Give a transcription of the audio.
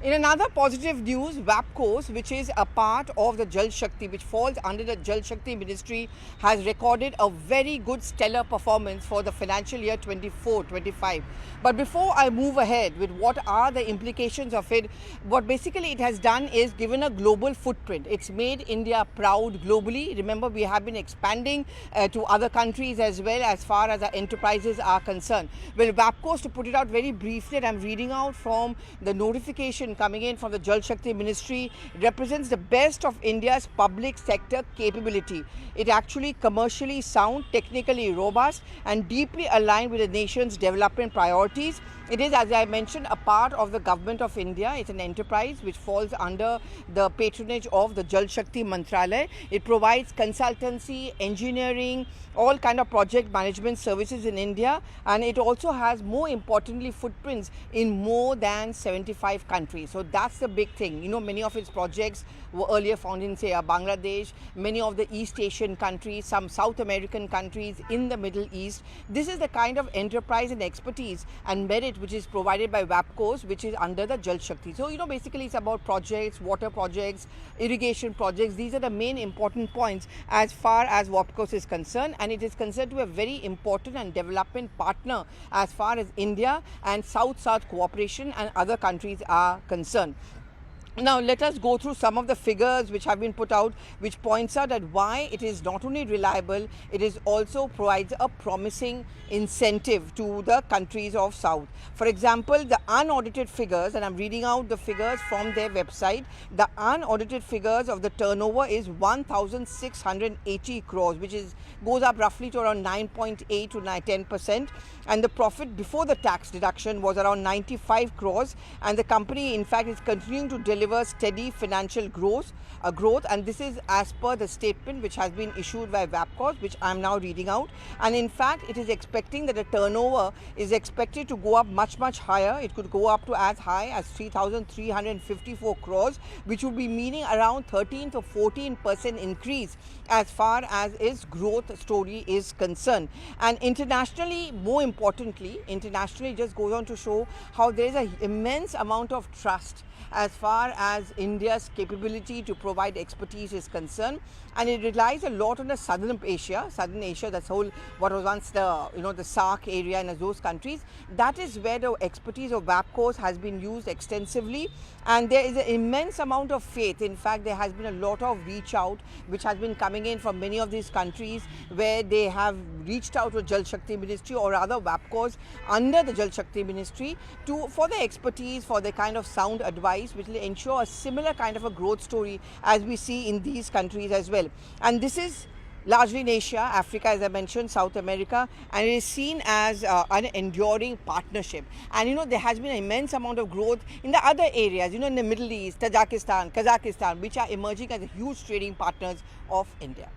In another positive news, WAPCOS, which is a part of the Jal Shakti, which falls under the Jal Shakti Ministry, has recorded a very good stellar performance for the financial year 24-25. But before I move ahead with what are the implications of it, what basically it has done is given a global footprint. It's made India proud globally. Remember, we have been expanding to other countries as well as far as our enterprises are concerned. Well, WAPCOS, to put it out very briefly, and I'm reading out from the notification coming in from the Jal Shakti Ministry, represents the best of India's public sector capability. It actually commercially sound, technically robust and deeply aligned with the nation's development priorities. It is, as I mentioned, a part of the government of India. It's an enterprise which falls under the patronage of the Jal Shakti Mantralaya. It provides consultancy, engineering, all kind of project management services in India, and it also has, more importantly, footprints in more than 75 countries. So that's the big thing. You know, many of its projects were earlier found in, say, Bangladesh, many of the East Asian countries, some South American countries, in the Middle East. This is the kind of enterprise and expertise and merit which is provided by WAPCOS, which is under the Jal Shakti. So, you know, basically it's about projects, water projects, irrigation projects. These are the main important points as far as WAPCOS is concerned, and it is concerned to a very important and development partner as far as India and South-South cooperation and other countries are concerned. Now, let us go through some of the figures which have been put out, which points out that why it is not only reliable, it is also provides a promising incentive to the countries of South. For example, the unaudited figures, and I'm reading out the figures from their website, the unaudited figures of the turnover is 1,680 crores, which goes up roughly to around 9.8 to 10%, and the profit before the tax deduction was around 95 crores, and the company in fact is continuing to deliver steady financial growth, and this is as per the statement which has been issued by WAPCOS, which I am now reading out. And in fact, it is expecting that the turnover is expected to go up much higher. It could go up to as high as 3,354 crores, which would be meaning around 13 to 14% increase as far as its growth story is concerned. And internationally, more importantly, internationally, just goes on to show how there is an immense amount of trust as far as India's capability to provide expertise is concerned, and it relies a lot on the Southern Asia, that's whole what was once the the SAARC area and those countries. That is where the expertise of WAPCOS has been used extensively, and there is an immense amount of faith. In fact, there has been a lot of reach out which has been coming in from many of these countries, where they have reached out to Jal Shakti Ministry, or rather WAPCOS under the Jal Shakti Ministry, for the expertise, for the kind of sound advice which will ensure a similar kind of a growth story as we see in these countries as well. And this is largely in Asia, Africa, as I mentioned, South America, and it is seen as an enduring partnership. And there has been an immense amount of growth in the other areas, in the Middle East, Tajikistan, Kazakhstan, which are emerging as huge trading partners of India.